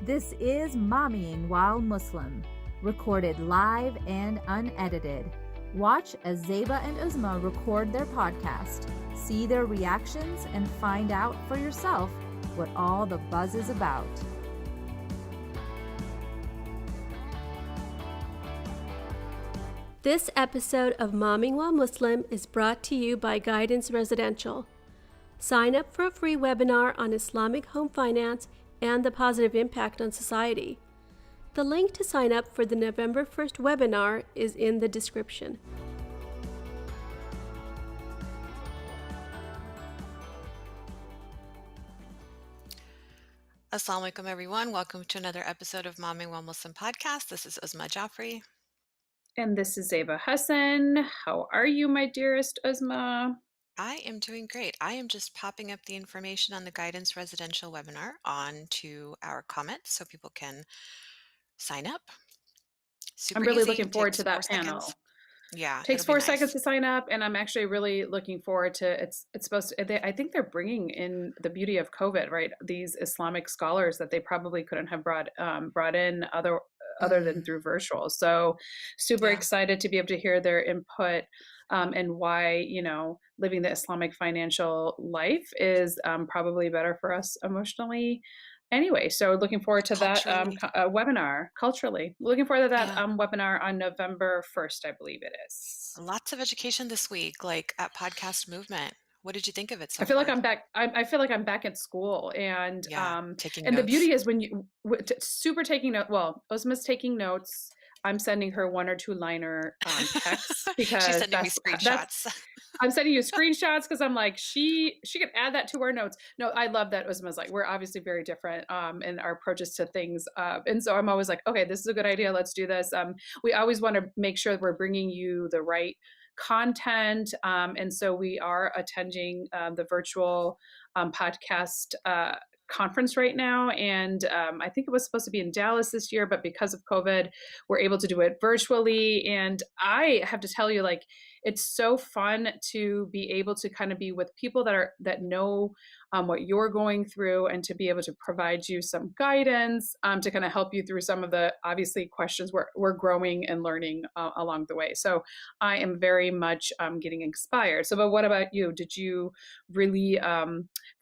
This is Mommying While Muslim, recorded live and unedited. Watch as Zeba and Uzma record their podcast, see their reactions, and find out for yourself what all the buzz is about. This episode of Momming While Muslim is brought to you by Guidance Residential. Sign up for a free webinar on Islamic Home Finance and the positive impact on society. The link to sign up for the November 1st webinar is in the description. Assalamu alaikum, everyone. Welcome to another episode of Momming While Muslim podcast. This is Uzma Jafri. And this is Zeba Hasan. How are you, my dearest Uzma? I am doing great. I am just popping up the information on the Guidance Residential webinar onto our comments so people can sign up. Super I'm really easy. looking forward to Takes that 4 panel. seconds. Yeah, Takes it'll be 4 nice. seconds to sign up, and I'm actually really looking forward to it's supposed to. I think they're bringing in the beauty of COVID, right? These Islamic scholars that they probably couldn't have brought in other than through virtual. So super Yeah. excited to be able to hear their input and why living the Islamic financial life is probably better for us emotionally. Anyway, so looking forward to that Culturally. webinar culturally. Looking forward to that Yeah. webinar on November 1st, I believe it is. Lots of education this week, like at Podcast Movement. What did you think of it so I feel like far? I'm back. I feel like I'm back at school, and Yeah, taking and the notes. beauty is when you super taking note. Well, Osma's taking notes. I'm sending her 1 or 2 liner texts because She's sending me screenshots. I'm sending you screenshots because I'm like, she could add that to our notes. No, I love that Uzma's like, we're obviously very different in our approaches to things. And so I'm always like, okay, this is a good idea. Let's do this. We always want to make sure that we're bringing you the right content. And so we are attending the virtual podcast conference right now. And I think it was supposed to be in Dallas this year, but because of COVID, we're able to do it virtually. And I have to tell you, like, it's so fun to be able to kind of be with people that know what you're going through, and to be able to provide you some guidance to kind of help you through some of the obviously questions we're growing and learning along the way. So I am very much getting inspired. So, but what about you? Did you really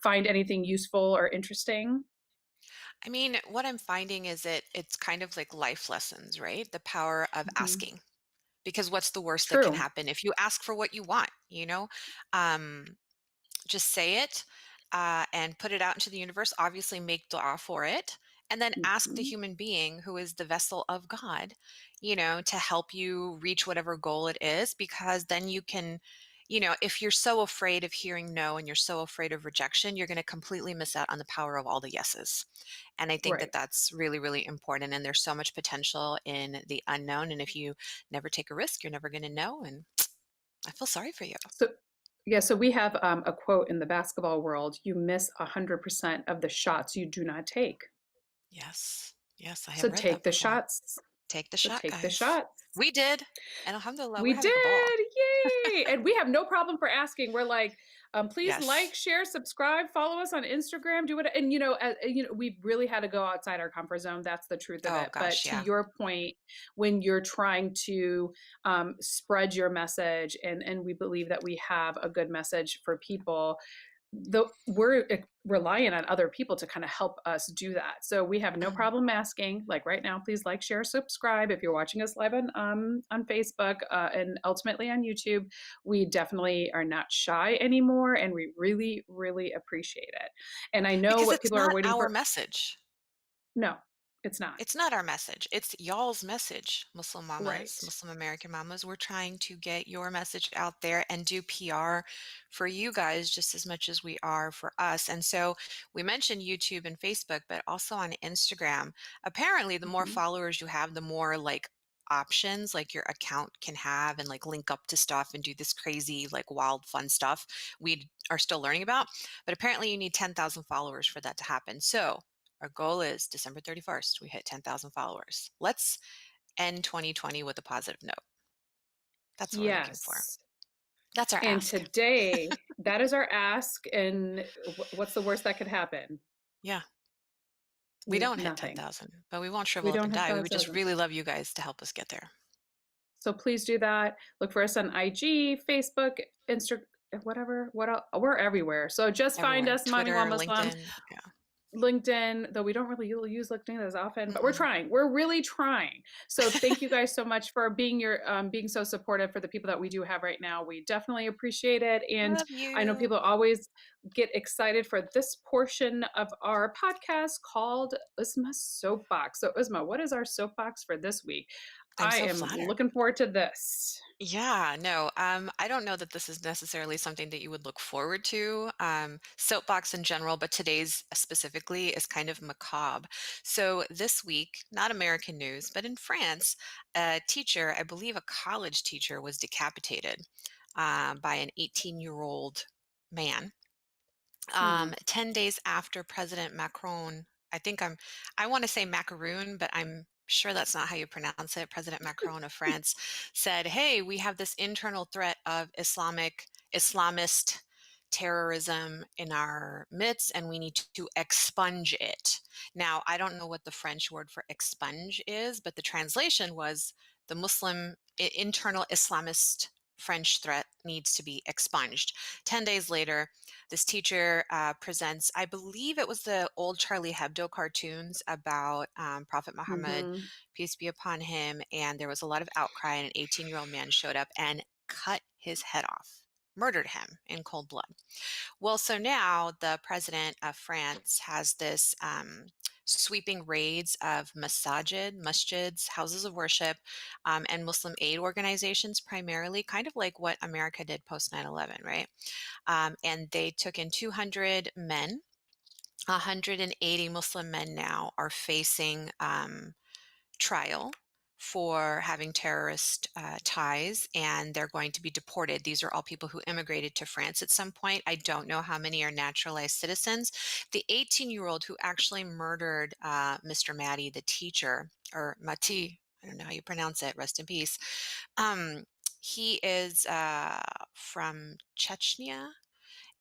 find anything useful or interesting? I mean, what I'm finding is it's kind of like life lessons, right? The power of Mhm. asking. Because what's the worst that can True. happen if you ask for what you want, you know? Um, just say it and put it out into the universe. Obviously, make dua for it. And then ask the Mhm. human being who is the vessel of God, to help you reach whatever goal it is. Because then you can, if you're so afraid of hearing no and you're so afraid of rejection, you're going to completely miss out on the power of all the yeses. And I think that Right. that's really, really important. And there's so much potential in the unknown. And if you never take a risk, you're never going to know. And I feel sorry for you. So, yeah, so we have a quote in the basketball world: "You miss 100% of the shots you do not take." Yes. Yes, I So have read that take the before. shots. Take the So shot, take the guys. shots. We did. And alhamdulillah, We we're having a ball. did, yay! And we have no problem for asking. We're like, please like, Yes. share, subscribe, follow us on Instagram, do it. And we've really had to go outside our comfort zone. That's the truth of Oh, it. But gosh, to yeah. your point, when you're trying to spread your message, and we believe that we have a good message for people, we're relying on other people to kind of help us do that. So we have no problem asking, like right now, please like, share, subscribe. If you're watching us live on Facebook and ultimately on YouTube, we definitely are not shy anymore, and we really, really appreciate it. And I know Because what it's people are not waiting our for. message. No, it's not. It's not our message. It's y'all's message, Muslim Right. mamas, Muslim American mamas. We're trying to get your message out there and do PR for you guys just as much as we are for us. And so we mentioned YouTube and Facebook, but also on Instagram. Apparently, the more Mhm. followers you have, the more like options like your account can have and like link up to stuff and do this crazy like wild fun stuff we are still learning about. But apparently you need 10,000 followers for that to happen. So our goal is December 31st, we hit 10,000 followers. Let's end 2020 with a positive note. That's what we're looking for. Yes. That's our And ask. today, that is our ask. And what's the worst that could happen? Yeah. We don't hit Nothing. 10,000, but we won't We shrivel up don't and have die. We would just 5,000. really love you guys to help us get there. So please do that. Look for us on IG, Facebook, Instagram, whatever. What else? We're everywhere. So just find Everywhere. us, Mommy While Twitter, Muslim. LinkedIn. Yeah. LinkedIn, though we don't really use LinkedIn as often, but we're Mm-mm. trying. We're really trying. So thank you guys so much for being so supportive for the people that we do have right now. We definitely appreciate it, and Love I know you. people always get excited for this portion of our podcast called Uzma's Soapbox. So Uzma, what is our soapbox for this week? I'm I so am flattered. looking forward to this. Yeah, no, I don't know that this is necessarily something that you would look forward to, soapbox in general, but today's specifically is kind of macabre. So this week, not American news, but in France, a teacher, I believe a college teacher, was decapitated by an 18-year-old man. Hmm. 10 days after President Macron, I want to say macaroon, but I'm sure that's not how you pronounce it. President Macron of France said, "Hey, we have this internal threat of Islamist terrorism in our midst, and we need to expunge it." Now, I don't know what the French word for expunge is, but the translation was the internal Islamist French threat needs to be expunged. 10 days later, this teacher presents, I believe it was the old Charlie Hebdo cartoons about Prophet Muhammad, Hmm. peace be upon him. And there was a lot of outcry, and an 18-year-old man showed up and cut his head off, murdered him in cold blood. Well, so now the president of France has this sweeping raids of masjids, houses of worship, and Muslim aid organizations, primarily, kind of like what America did post 9/11, right? And they took in 200 men. 180 Muslim men now are facing trial for having terrorist ties, and they're going to be deported. These are all people who immigrated to France at some point. I don't know how many are naturalized citizens. The 18-year-old who actually murdered Mr. Matty, the teacher, or Mati, I don't know how you pronounce it, rest in peace. Um, he is from Chechnya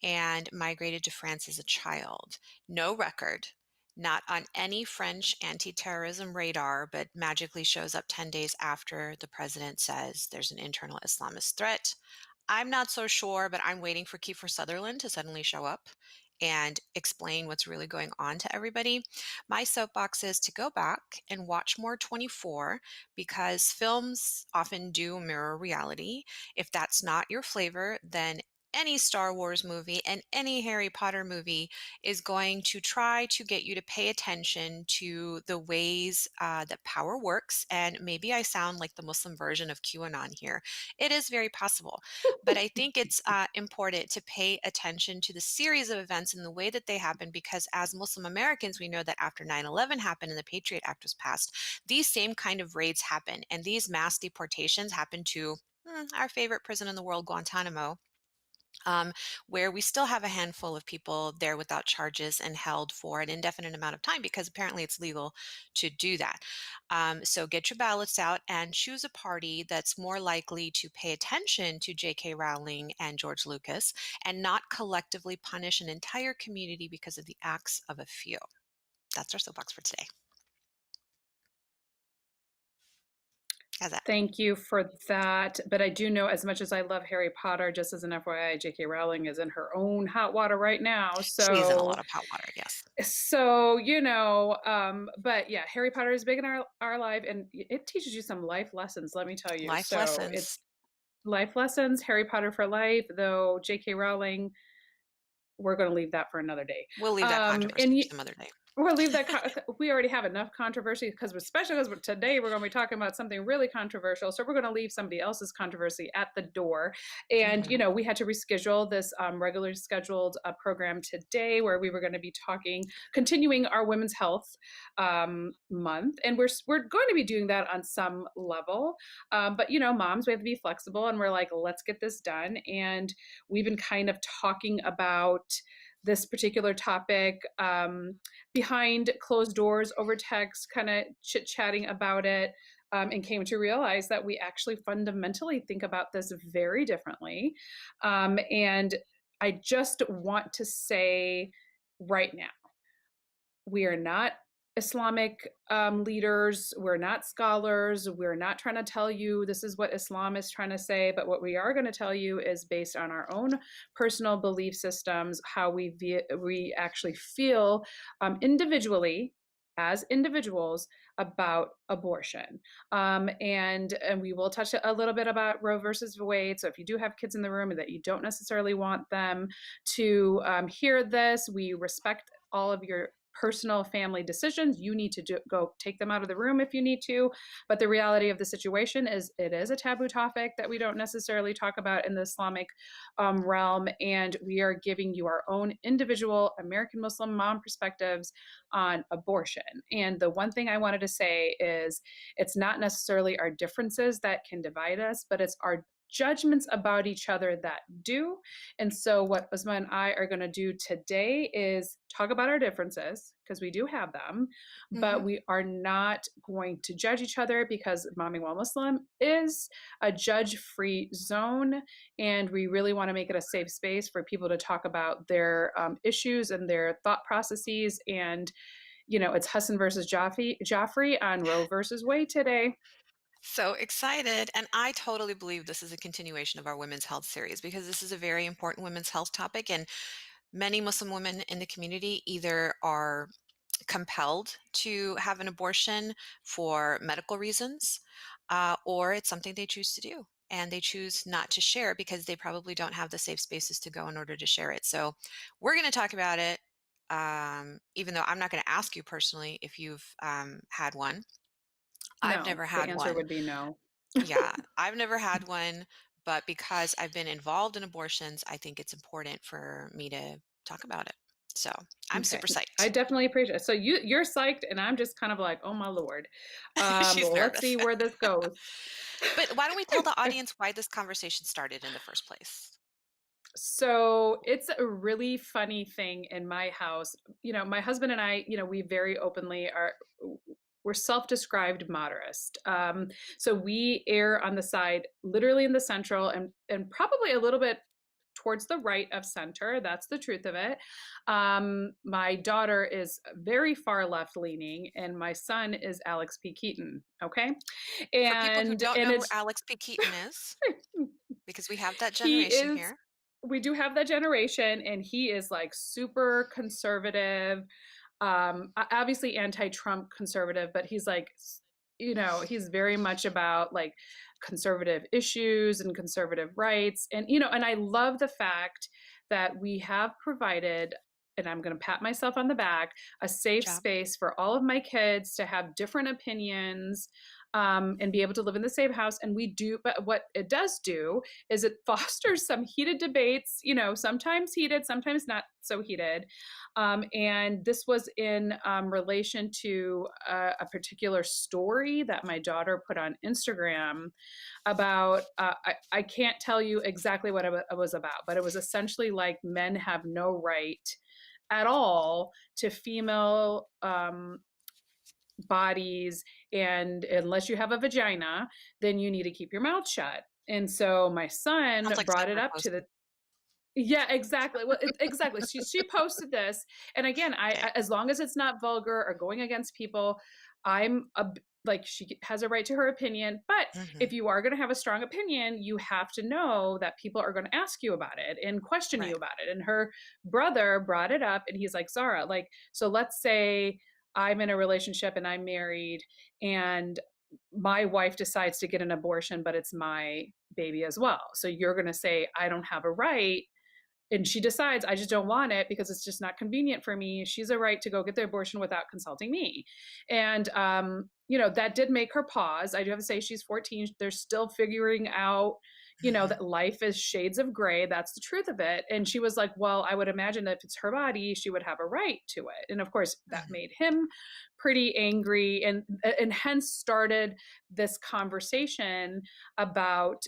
and migrated to France as a child. No record, not on any French anti-terrorism radar, but magically shows up 10 days after the president says there's an internal Islamist threat. I'm not so sure, but I'm waiting for Kiefer Sutherland to suddenly show up and explain what's really going on to everybody. My soapbox is to go back and watch more 24, because films often do mirror reality. If that's not your flavor, then any Star Wars movie and any Harry Potter movie is going to try to get you to pay attention to the ways that power works. And maybe I sound like the Muslim version of QAnon here. It is very possible. But I think it's important to pay attention to the series of events and the way that they happen, because as Muslim Americans, we know that after 9/11 happened and the Patriot Act was passed, these same kind of raids happen. And these mass deportations happen to our favorite prison in the world, Guantanamo, where we still have a handful of people there without charges and held for an indefinite amount of time, because apparently it's legal to do that. So get your ballots out and choose a party that's more likely to pay attention to J.K. Rowling and George Lucas, and not collectively punish an entire community because of the acts of a few. That's our soapbox for today. How's that? Thank you for that. But I do know, as much as I love Harry Potter, just as an FYI, J.K. Rowling is in her own hot water right now. She is in a So, lot of hot water, yes. but yeah, Harry Potter is big in our life, and it teaches you some life lessons, let me tell you. Life So it's lessons. life lessons, Harry Potter for life, though J.K. Rowling, we're going to leave that for another day. We'll leave that controversy And for some other day. we'll leave that. We already have enough controversy, especially because today we're going to be talking about something really controversial. So we're going to leave somebody else's controversy at the door. And Mhm. we had to reschedule this regularly scheduled program today, where we were going to be continuing our Women's Health month, and we're going to be doing that on some level. But moms, we have to be flexible, and we're like, let's get this done. And we've been kind of talking about this particular topic behind closed doors over text, kind of chit-chatting about it, and came to realize that we actually fundamentally think about this very differently. And I just want to say right now, we are not Islamic leaders. We're not scholars. We're not trying to tell you this is what Islam is trying to say. But what we are going to tell you is based on our own personal belief systems, how we actually feel individually as individuals about abortion. And we will touch a little bit about Roe versus Wade. So if you do have kids in the room that you don't necessarily want them to hear this, we respect all of your personal family decisions. You need to go take them out of the room if you need to. But the reality of the situation is it is a taboo topic that we don't necessarily talk about in the Islamic realm. And we are giving you our own individual American Muslim mom perspectives on abortion. And the one thing I wanted to say is it's not necessarily our differences that can divide us, but it's our judgments about each other that do. And so what Uzma and I are going to do today is talk about our differences, because we do have them, but we are not going to judge each other, because Momming While Muslim is a judge-free zone, and we really want to make it a safe space for people to talk about their issues and their thought processes. And it's Hasan versus Jafri on Roe versus Wade today. So excited. And I totally believe this is a continuation of our women's health series, because this is a very important women's health topic. And many Muslim women in the community either are compelled to have an abortion for medical reasons, or it's something they choose to do. And they choose not to share because they probably don't have the safe spaces to go in order to share it. So we're going to talk about it, even though I'm not going to ask you personally if you've had one. I've No, never the had answer one. would be no. Yeah, I've never had one, but because I've been involved in abortions, I think it's important for me to talk about it. So I'm Okay. super I psyched. definitely appreciate it. So you're psyched, and I'm just kind of like, oh my Lord. She's Let's nervous. see where this goes. But why don't we tell the audience why this conversation started in the first place? So it's a really funny thing in my house. My husband and I, we very openly we're self-described moderate. So we err on the side literally in the central, and probably a little bit towards the right of center. That's the truth of it. My daughter is very far left leaning, and my son is Alex P. Keaton. Okay. For people who don't And know who it's, Alex P. Keaton is, because we have that he generation is, here. we do have that generation, and he is like super conservative, obviously anti-Trump conservative, but he's like, he's very much about like conservative issues and conservative rights. And I love the fact that we have provided, and I'm going to pat myself on the back, a safe Job. space for all of my kids to have different opinions, and be able to live in the same house. And we do, but what it does do is it fosters some heated debates, sometimes heated, sometimes not so heated. And this was in relation to a particular story that my daughter put on Instagram about, I can't tell you exactly what it was about, but it was essentially like men have no right at all to female bodies, and unless you have a vagina, then you need to keep your mouth shut. And so my son Sounds like brought something it we're up to posting. the, yeah, exactly. Well, exactly. She posted this, and again, Okay. as long as it's not vulgar or going against people, like, she has a right to her opinion. But Hmm. if you are going to have a strong opinion, you have to know that people are going to ask you about it and question you Right. about it. And her brother brought it up, and he's like, Zara, like, so let's say I'm in a relationship and I'm married, and my wife decides to get an abortion, but it's my baby as well. So you're going to say I don't have a right, and she decides I just don't want it because it's just not convenient for me. She's a right to go get the abortion without consulting me. And that did make her pause. I do have to say she's 14. They're still figuring out, Hmm. that life is shades of gray. That's the truth of it. And she was like, well, I would imagine that if it's her body, she would have a right to it. And of course, that Hmm. made him pretty angry, and hence started this conversation about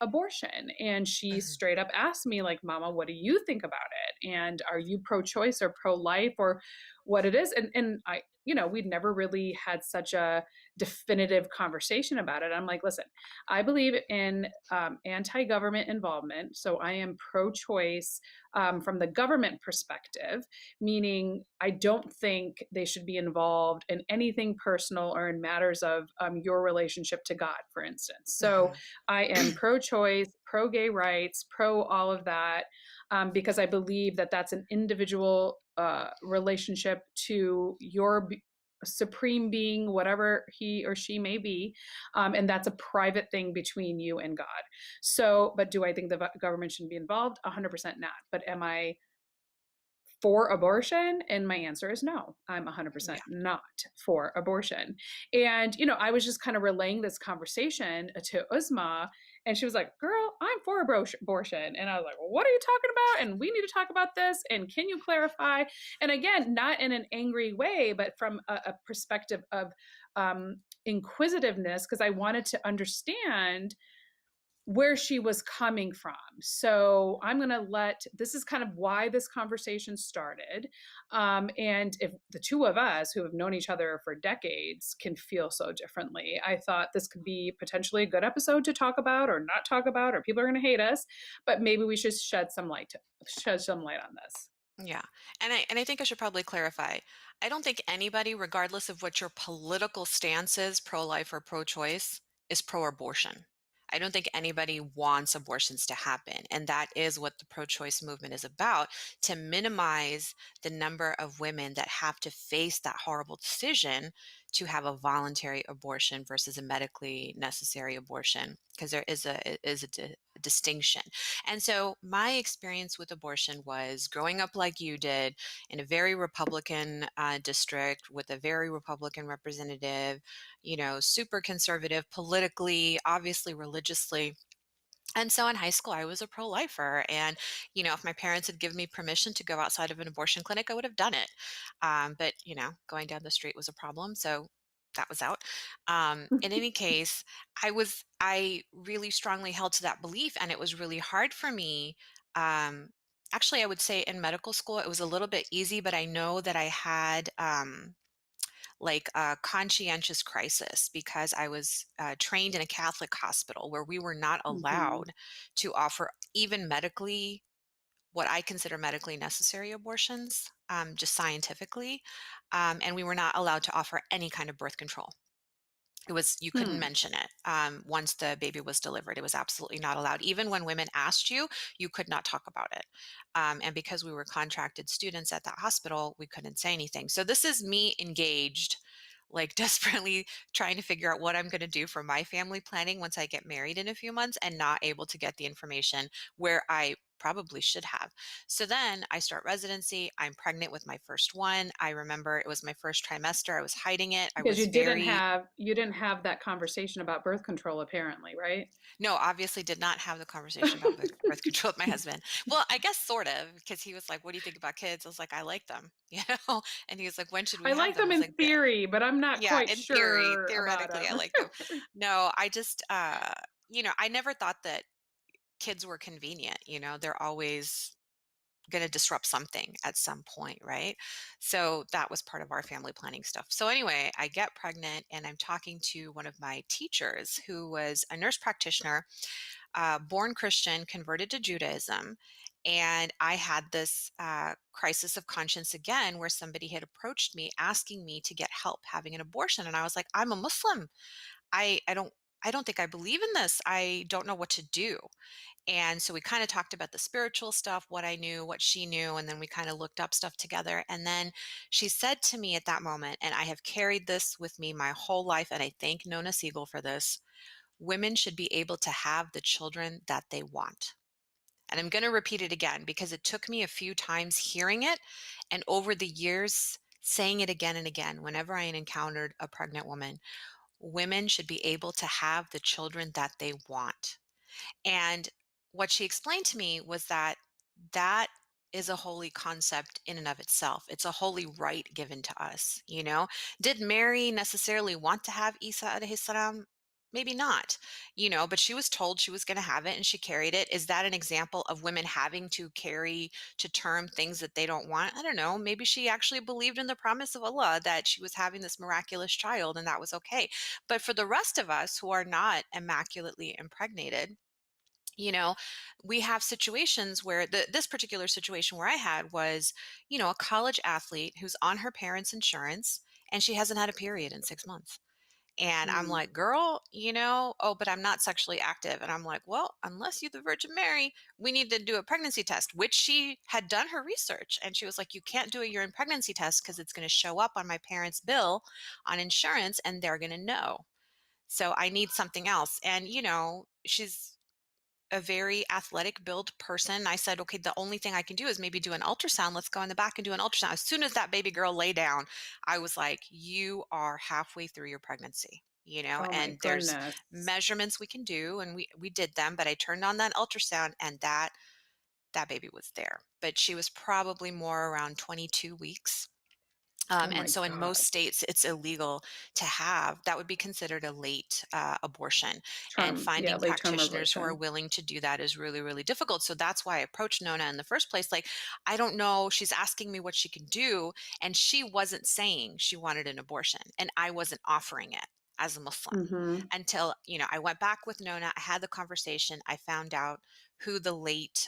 abortion. And she Hmm. straight up asked me, like, Mama, what do you think about it? And are you pro-choice or pro-life, or what it is? And I, we'd never really had such a definitive conversation about it. I'm like, listen, I believe in anti-government involvement, so I am pro-choice from the government perspective, meaning I don't think they should be involved in anything personal or in matters of your relationship to God, for instance. So Mhm. I am pro-choice, pro-gay rights, pro all of that, because I believe that that's an individual relationship to your supreme being, whatever he or she may be, and that's a private thing between you and God. So, but do I think the government should be involved? 100% not. But am I for abortion? And my answer is no. I'm 100% Yeah. not for abortion. And, you know, I was just kind of relaying this conversation to Uzma, and she was like, girl, I'm for abortion. And I was like, well, what are you talking about? And we need to talk about this. And can you clarify? And again, not in an angry way, but from a perspective of inquisitiveness, because I wanted to understand where she was coming from. So I'm going to this is kind of why this conversation started. And if the two of us who have known each other for decades can feel so differently, I thought this could be potentially a good episode to talk about or not talk about, or people are going to hate us, but maybe we should shed some light on this. Yeah. And I think I should probably clarify. I don't think anybody, regardless of what your political stance is, pro-life or pro-choice, is pro-abortion. I don't think anybody wants abortions to happen. And that is what the pro-choice movement is about, to minimize the number of women that have to face that horrible decision to have a voluntary abortion versus a medically necessary abortion, because there is a distinction. And so my experience with abortion was growing up like you did in a very Republican district with a very Republican representative, super conservative politically, obviously religiously. And so in high school, I was a pro lifer. And, if my parents had given me permission to go outside of an abortion clinic, I would have done it. But, going down the street was a problem. So that was out. In any case, I really strongly held to that belief. And it was really hard for me. Actually, I would say in medical school, it was a little bit easy, but I know that I had, like a conscientious crisis because I was trained in a Catholic hospital where we were not Mhm. allowed to offer even medically what I consider medically necessary abortions, just scientifically. And we were not allowed to offer any kind of birth control. You couldn't Hmm. mention it once the baby was delivered. It was absolutely not allowed. Even when women asked you, you could not talk about it. And because we were contracted students at that hospital, we couldn't say anything. So this is me engaged, like desperately trying to figure out what I'm going to do for my family planning once I get married in a few months and not able to get the information where I probably should have. So then I start residency. I'm pregnant with my first one. I remember it was my first trimester. I was hiding it. I Because was very you didn't have that conversation about birth control, apparently, right? No, obviously did not have the conversation about birth control with my husband. Well, I guess sort of, because he was like, "What do you think about kids?" I was like, "I like them," And he was like, "When should we I have like them?" I them was in like, theory, but I'm not Yeah, quite in theory, sure about theoretically, I them. like them." No, I just, I never thought that kids were convenient. They're always going to disrupt something at some point, right? So that was part of our family planning stuff. So anyway, I get pregnant and I'm talking to one of my teachers who was a nurse practitioner, born Christian, converted to Judaism. And I had this crisis of conscience again, where somebody had approached me asking me to get help having an abortion. And I was like, I'm a Muslim. I don't think I believe in this. I don't know what to do. And so we kind of talked about the spiritual stuff, what I knew, what she knew, and then we kind of looked up stuff together. And then she said to me at that moment, and I have carried this with me my whole life, and I thank Nona Siegel for this: women should be able to have the children that they want. And I'm going to repeat it again because it took me a few times hearing it, and over the years saying it again and again whenever I encountered a pregnant woman. Women should be able to have the children that they want. And what she explained to me was that that is a holy concept in and of itself. It's a holy right given to us. Did Mary necessarily want to have Isa alayhi salam? maybe not, but she was told she was going to have it and she carried it. Is that an example of women having to carry to term things that they don't want? I don't know. Maybe she actually believed in the promise of Allah that she was having this miraculous child and that was okay. But for the rest of us who are not immaculately impregnated, you know, we have situations where this particular situation where I had was, a college athlete who's on her parents' insurance and she hasn't had a period in 6 months. And I'm Mm. like, girl, oh, but I'm not sexually active. And I'm like, well, unless you're the Virgin Mary, we need to do a pregnancy test, which she had done her research. And she was like, you can't do a urine pregnancy test because it's going to show up on my parents' bill on insurance and they're going to know. So I need something else. And, she's a very athletic build person. I said, okay, the only thing I can do is maybe do an ultrasound. Let's go in the back and do an ultrasound. As soon as that baby girl lay down, I was like, you are halfway through your pregnancy, Oh my and there's goodness. measurements we can do. And we did them, but I turned on that ultrasound and that baby was there. But she was probably more around 22 weeks. Oh And my so in most God. states, it's illegal to have that would be considered a late abortion. And Yeah, finding late term practitioners who are abortion. willing to do that is really, really difficult. So that's why I approached Nona in the first place. Like, I don't know. She's asking me what she can do. And she wasn't saying she wanted an abortion. And I wasn't offering it as a Muslim Mm-hmm. until, I went back with Nona. I had the conversation. I found out who the late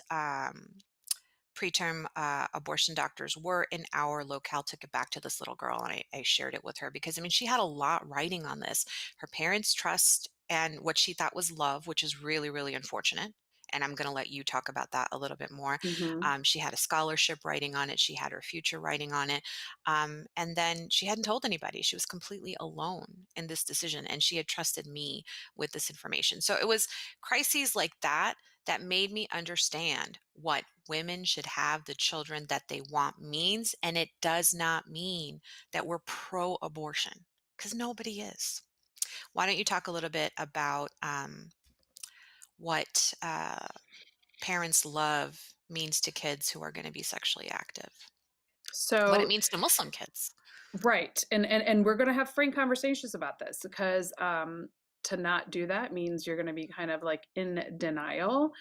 preterm abortion doctors were in our locale, took it back to this little girl, and I shared it with her because I mean she had a lot riding on this. Her parents' trust and what she thought was love, which is really, really unfortunate. And I'm going to let you talk about that a little bit more. Mm-hmm. She had a scholarship writing on it. She had her future writing on it. And then she hadn't told anybody. She was completely alone in this decision. And she had trusted me with this information. So it was crises like that made me understand what women should have the children that they want means. And it does not mean that we're pro abortion because nobody is. Why don't you talk a little bit about what parents' love means to kids who are going to be sexually active? What it So, means to Muslim kids? right. And we're going to have frank conversations about this because to not do that means you're going to be kind of like in denial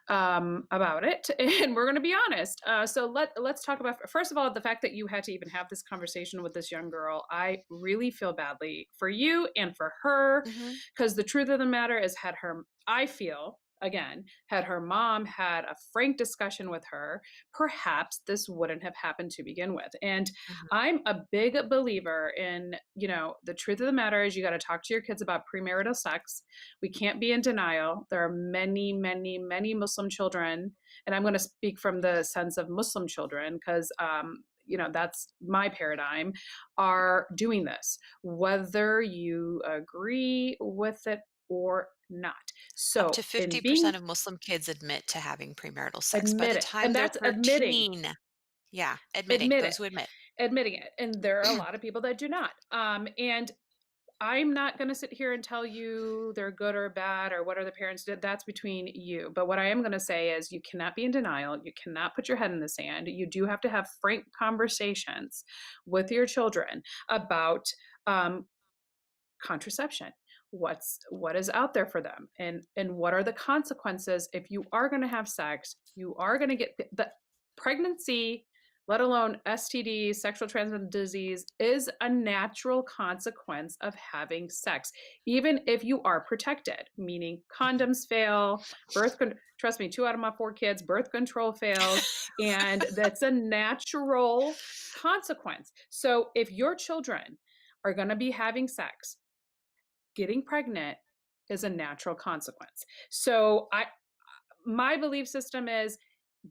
about it. And we're going to be honest. So let's talk about, first of all, the fact that you had to even have this conversation with this young girl. I really feel badly for you and for her Hmm. because the truth of the matter is I feel, again, had her mom had a frank discussion with her, perhaps this wouldn't have happened to begin with. And Hmm. I'm a big believer in, the truth of the matter is you got to talk to your kids about premarital sex. We can't be in denial. There are many, many, many Muslim children, and I'm going to speak from the sense of Muslim children because, that's my paradigm, are doing this, whether you agree with it or not. Up to So, in 50% being of Muslim kids admit to having premarital sex by admit the it, time and they're that's admitting, 13. Yeah, admitting, admit it, those who admit. admitting it. And there are a lot of people that do not. And I'm not going to sit here and tell you they're good or bad or what are the parents did. That's between you. But what I am going to say is you cannot be in denial. You cannot put your head in the sand. You do have to have frank conversations with your children about um, contraception. What is out there for them, and what are the consequences if you are going to have sex? You are going to get the pregnancy, let alone STD, sexual transmitted disease, is a natural consequence of having sex, even if you are protected, meaning condoms fail, trust me, 2 out of my 4 kids, birth control fails, and that's a natural consequence. So if your children are going to be having sex, getting pregnant is a natural consequence. So my belief system is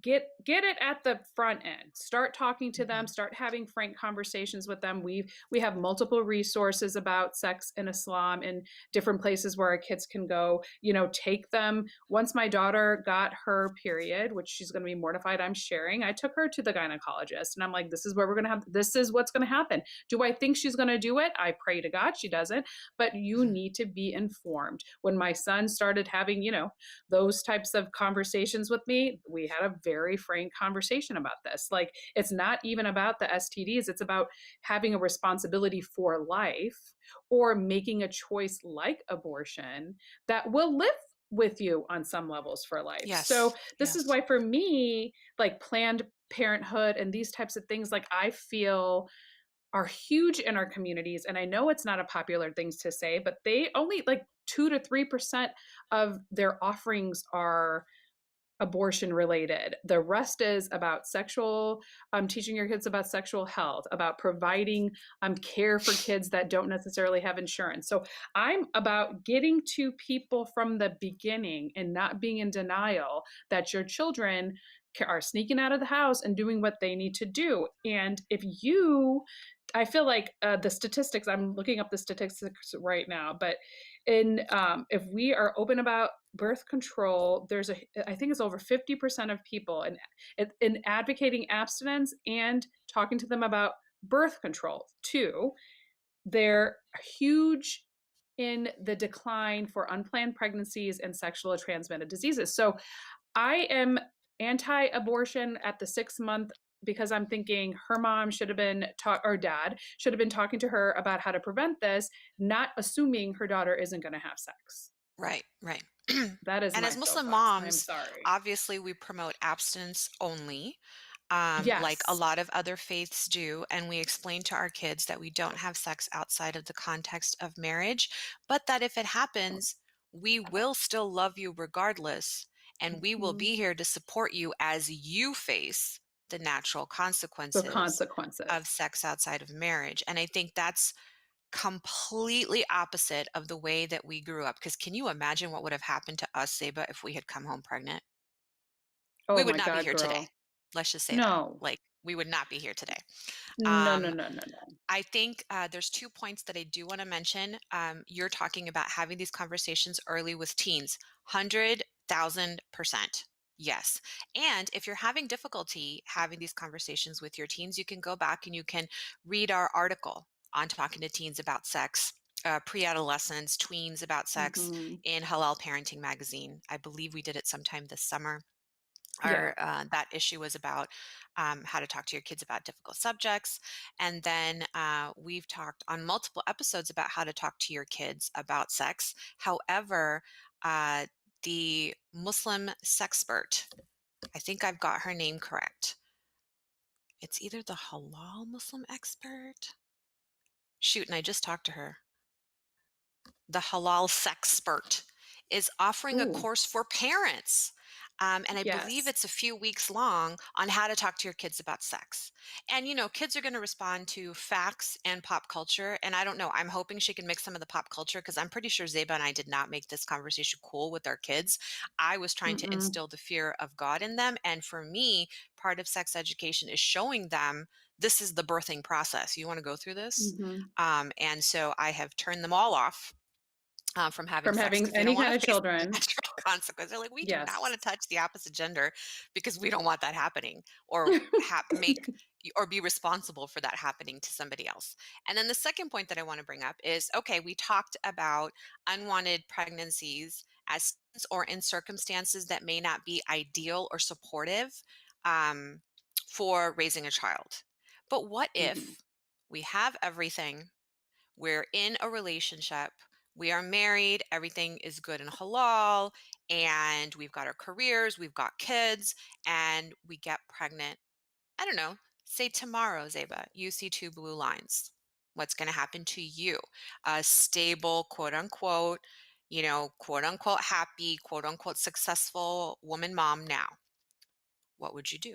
get it at the front end. Start talking to them, Mhm. start having frank conversations with them. We have multiple resources about sex in Islam in different places where our kids can go, take them. Once my daughter got her period, which she's going to be mortified I'm sharing, I took her to the gynecologist and I'm like, this is what's going to happen. Do I think she's going to do it? I pray to God she doesn't, but you Mhm. need to be informed. When my son started having, those types of conversations with me, we had a very frank conversation about this. Like, it's not even about the STDs, it's about having a responsibility for life or making a choice like abortion that will live with you on some levels for life. So Yes. this is Yes. why for me, like Planned Parenthood and these types of things, like I feel are huge in our communities. And I know it's not a popular thing to say, but they only like 2 to 3% of their offerings are abortion related. The rest is about sexual, teaching your kids about sexual health, about providing care for kids that don't necessarily have insurance. So I'm about getting to people from the beginning and not being in denial that your children are sneaking out of the house and doing what they need to do. And if you, I feel like the statistics, I'm looking up the statistics right now, but if we are open about birth control, I think it's over 50% of people in advocating abstinence and talking to them about birth control too. They're huge in the decline for unplanned pregnancies and sexually transmitted diseases. So I am anti-abortion at the 6 month because I'm thinking her mom should have been or dad should have been talking to her about how to prevent this, not assuming her daughter isn't going to have sex. Right, right. That is And my as Muslim soapbox. I'm moms, sorry. obviously we promote abstinence only, like a Yes. lot of other faiths do. And we explain to our kids that we don't have sex outside of the context of marriage, but that if it happens, we will still love you regardless. And we will Mhm. be here to support you as you face the natural The consequences of consequences. sex outside of marriage. And I think that's completely opposite of the way that we grew up. Because can you imagine what would have happened to us, Zeba, if we had come home pregnant? We Oh would my not be God, here today. girl. Let's just say that. No. Like, we would not be here today. No, no, Um, no, no, no. I think there's 2 points that I do want to mention. You're talking about having these conversations early with teens. 100,000%. Yes. And if you're having difficulty having these conversations with your teens, you can go back and you can read our article on talking to teens about sex, pre-adolescents, tweens about sex Mhm. in Halal Parenting magazine. I believe we did it sometime this summer. Yeah. Our that issue was about how to talk to your kids about difficult subjects, and then we've talked on multiple episodes about how to talk to your kids about sex. However, uh, the Muslim sexpert, I think I've got her name correct. It's either the halal Muslim expert. Shoot, and I just talked to her. The halal sexpert is offering a Ooh, course for parents. And I believe yes. it's a few weeks long on how to talk to your kids about sex. And, kids are going to respond to facts and pop culture. And I don't know, I'm hoping she can mix some of the pop culture because I'm pretty sure Zeba and I did not make this conversation cool with our kids. I was trying to Mm-mm. instill the fear of God in them. And for me, part of sex education is showing them this is the birthing process. You want to go through this? Mhm. And so I have turned them all off from having From sex having because they don't any want kind to of face the children. natural consequence. They're like, we do not want Yes. to touch the opposite gender because we don't want that happening or make or be responsible for that happening to somebody else. And then the second point that I want to bring up is okay, we talked about unwanted pregnancies as or in circumstances that may not be ideal or supportive um, for raising a child. But what Mhm. if we have everything? We're in a relationship. We are married. Everything is good and halal. And we've got our careers. We've got kids. And we get pregnant. I don't know. Say tomorrow, Zeba, you see two blue lines. What's going to happen to you? A stable, quote unquote, quote unquote, happy, quote unquote, successful woman mom now. What would you do?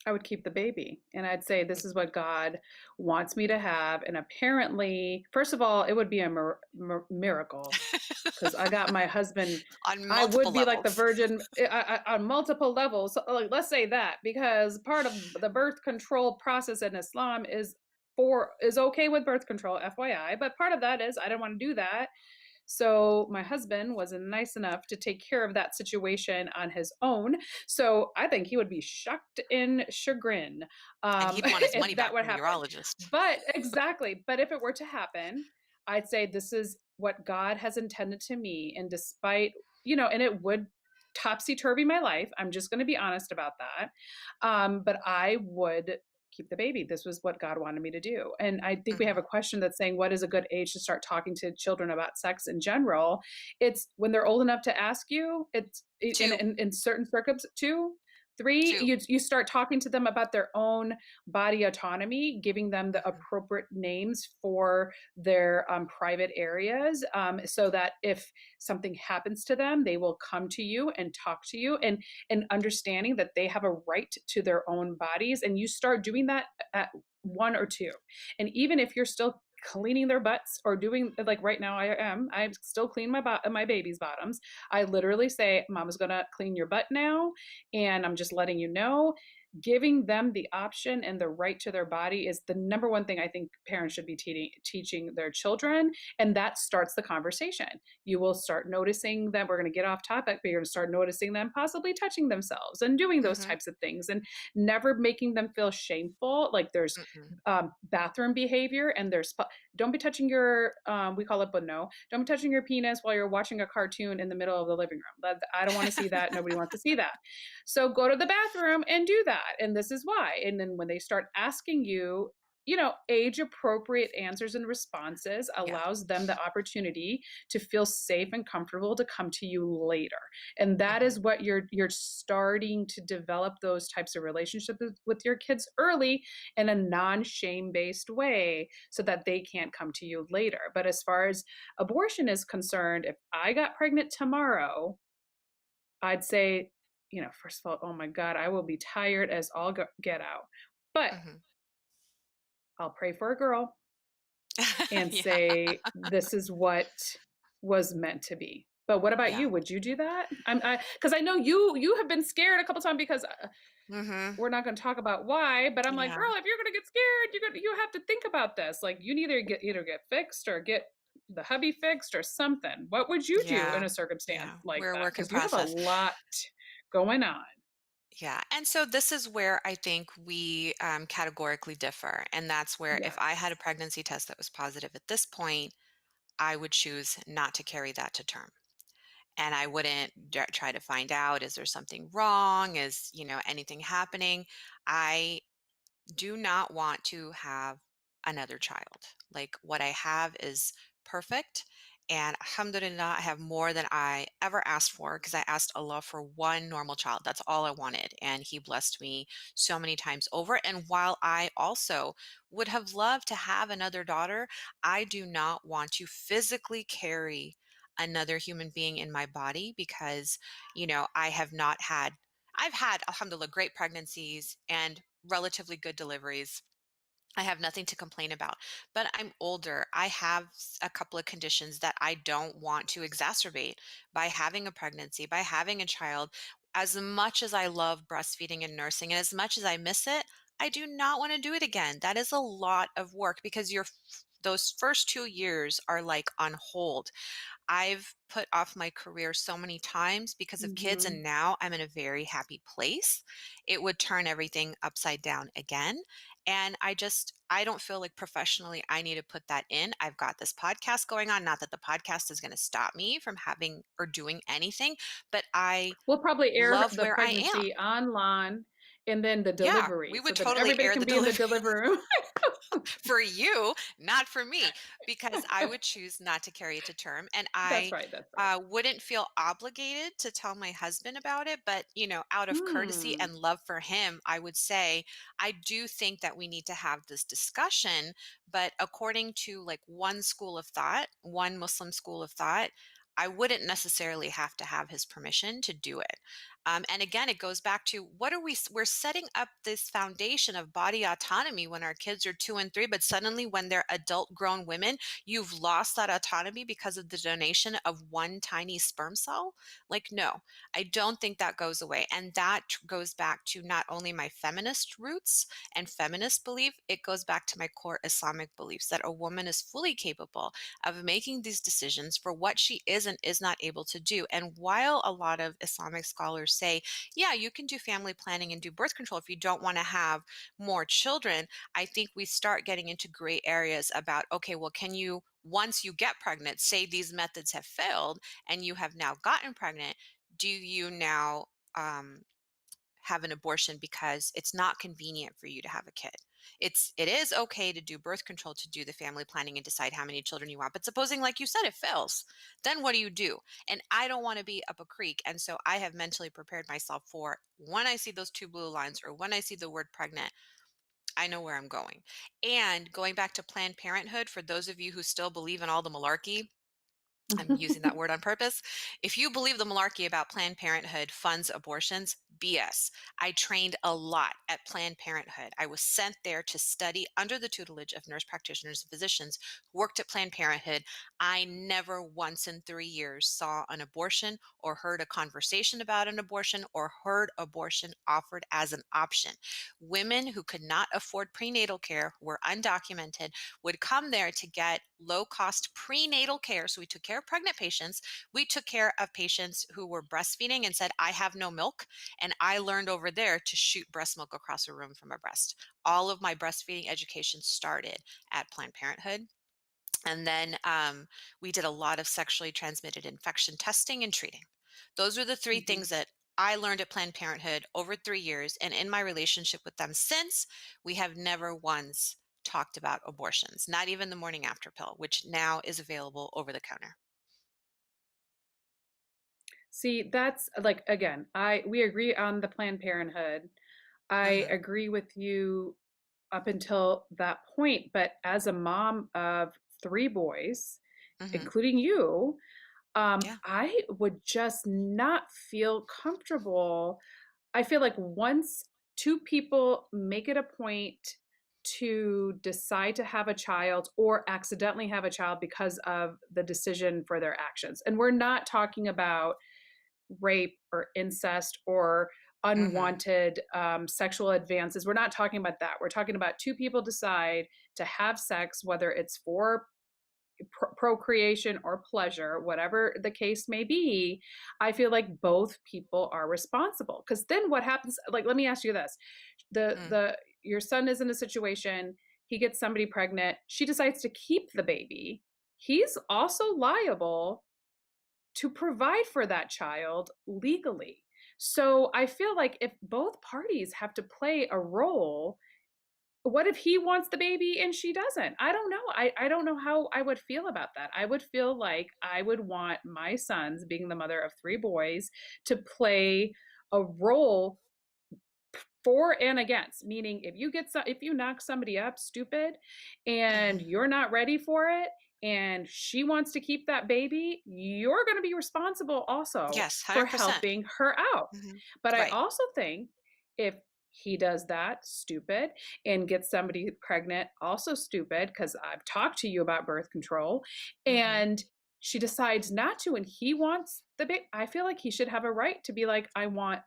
I would keep the baby and I'd say, this is what God wants me to have. And apparently, first of all, it would be a miracle because I got my husband. On I multiple would be like the levels. virgin on multiple levels. So, like, let's say that because part of the birth control process in Islam is okay with birth control, FYI. But part of that is I didn't want to do that. So my husband wasn't nice enough to take care of that situation on his own. So I think he would be shocked in chagrin And he'd want his money if that back would from the happen. urologist. But exactly. But if it were to happen, I'd say this is what God has intended to me. And despite, and it would topsy-turvy my life. I'm just gonna be honest about that. But I would keep the baby. This was what God wanted me to do. And I think we have Mhm. a question that's saying, what is a good age to start talking to children about sex in general? It's when they're old enough to ask you. It's in Two, in certain circumstances. Two, three, two. you start talking to them about their own body autonomy, giving them the Mhm. appropriate names for their private areas, so that if something happens to them, they will come to you and talk to you, and understanding that they have a right to their own bodies. And you start doing that at one or two. And even if you're still cleaning their butts or doing like right now I still clean my baby's bottoms. I literally say, mama's gonna clean your butt now, and I'm just letting you know. Giving them the option and the right to their body is the number one thing I think parents should be teaching their children. And that starts the conversation. You will start noticing that we're going to get off topic, but you're going to start noticing them possibly touching themselves and doing those Mhm. types of things, and never making them feel shameful. Like there's Mm-mm. bathroom behavior, and don't be touching your we call it, but no, don't be touching your penis while you're watching a cartoon in the middle of the living room. I don't want to see that. Nobody wants to see that. So go to the bathroom and do that. And this is why. And then when they start asking you, age appropriate answers and responses Yeah. allows them the opportunity to feel safe and comfortable to come to you later. And that Mhm. is what you're starting to develop those types of relationships with your kids early, in a non-shame based way, so that they can't come to you later. But as far as abortion is concerned, if I got pregnant tomorrow, I'd say, first of all, oh my God, I will be tired as all get out. But Mhm. I'll pray for a girl and Yeah. say, this is what was meant to be. But what about Yeah. you? Would you do that? Because I know you have been scared a couple times, because Mhm. we're not going to talk about why. But I'm like, Yeah. girl, if you're going to get scared, you have to think about this. Like you need to either get fixed or get the hubby fixed or something. What would you do in Yeah. a circumstance Yeah. like We're a that? work in Because you have a process. lot going on. Yeah. And so this is where I think we categorically differ. And that's where if I had a Yes. pregnancy test that was positive at this point, I would choose not to carry that to term. And I wouldn't try to find out, is there something wrong? Is, anything happening? I do not want to have another child. Like what I have is perfect. And alhamdulillah, I have more than I ever asked for because I asked Allah for one normal child. That's all I wanted. And He blessed me so many times over. And while I also would have loved to have another daughter, I do not want to physically carry another human being in my body because, I have not had, I've had, alhamdulillah, great pregnancies and relatively good deliveries. I have nothing to complain about, but I'm older. I have a couple of conditions that I don't want to exacerbate by having a pregnancy, by having a child. As much as I love breastfeeding and nursing, and as much as I miss it, I do not want to do it again. That is a lot of work because those first 2 years are like on hold. I've put off my career so many times because of kids, Mhm. and now I'm in a very happy place. It would turn everything upside down again. And I don't feel like professionally I need to put that in. I've got this podcast going on. Not that the podcast is going to stop me from having or doing anything, but I We'll probably air love the where I am. pregnancy online and then the Yeah, delivery, we so would that totally everybody air can the be in the delivery. delivery room. For you, not for me, because I would choose not to carry it to term. And That's I right, that's right. wouldn't feel obligated to tell my husband about it. But, out of courtesy Hmm. and love for him, I would say, I do think that we need to have this discussion. But according to like one school of thought, one Muslim school of thought, I wouldn't necessarily have to have his permission to do it. And again, it goes back to what are we're setting up this foundation of body autonomy when our kids are 2 and 3, but suddenly when they're adult grown women, you've lost that autonomy because of the donation of one tiny sperm cell. Like, no, I don't think that goes away. And that goes back to not only my feminist roots and feminist belief, it goes back to my core Islamic beliefs that a woman is fully capable of making these decisions for what she is and is not able to do. And while a lot of Islamic scholars say, yeah, you can do family planning and do birth control if you don't want to have more children, I think we start getting into gray areas about, okay, well, can you, once you get pregnant, say these methods have failed and you have now gotten pregnant, do you now have an abortion because it's not convenient for you to have a kid? It is okay to do birth control, to do the family planning and decide how many children you want. But supposing, like you said, it fails, then what do you do? And I don't want to be up a creek. And so I have mentally prepared myself for when I see those two blue lines or when I see the word pregnant, I know where I'm going. And going back to Planned Parenthood, for those of you who still believe in all the malarkey, I'm using that word on purpose. If you believe the malarkey about Planned Parenthood funds abortions, BS. I trained a lot at Planned Parenthood. I was sent there to study under the tutelage of nurse practitioners and physicians who worked at Planned Parenthood. I never once in 3 years saw an abortion or heard a conversation about an abortion or heard abortion offered as an option. Women who could not afford prenatal care, were undocumented, would come there to get low cost prenatal care. So we took care of pregnant patients. We took care of patients who were breastfeeding and said, I have no milk. And I learned over there to shoot breast milk across a room from a breast. All of my breastfeeding education started at Planned Parenthood. And then we did a lot of sexually transmitted infection testing and treating. Those are the three Mhm. things that I learned at Planned Parenthood over 3 years. And in my relationship with them since, we have never once talked about abortions, not even the morning after pill, which now is available over the counter. See, that's like again, I we agree on the Planned Parenthood. I Hmm. agree with you up until that point, but as a mom of 3 boys, Hmm. including you, Yeah. I would just not feel comfortable. I feel like once 2 people make it a point to decide to have a child or accidentally have a child because of the decision for their actions, and we're not talking about rape or incest or Hmm. unwanted sexual advances. We're not talking about that. We're talking about 2 people decide to have sex, whether it's for procreation or pleasure, whatever the case may be. I feel like both people are responsible. Because then what happens? Like, let me ask you this: Mm. the your son is in a situation. He gets somebody pregnant. She decides to keep the baby. He's also liable to provide for that child legally. So I feel like if both parties have to play a role, what if he wants the baby and she doesn't? I don't know. I don't know how I would feel about that. I would feel like I would want my sons, being the mother of 3 boys, to play a role for and against, meaning if you knock somebody up stupid and Hmm. you're not ready for it and she wants to keep that baby, you're going to be responsible also Yes, for 100%. helping her out. Hmm. But I Right. also think if he does that stupid and gets somebody pregnant, also stupid, because I've talked to you about birth control, Hmm. and she decides not to and he wants the baby, I feel like he should have a right to be like, I want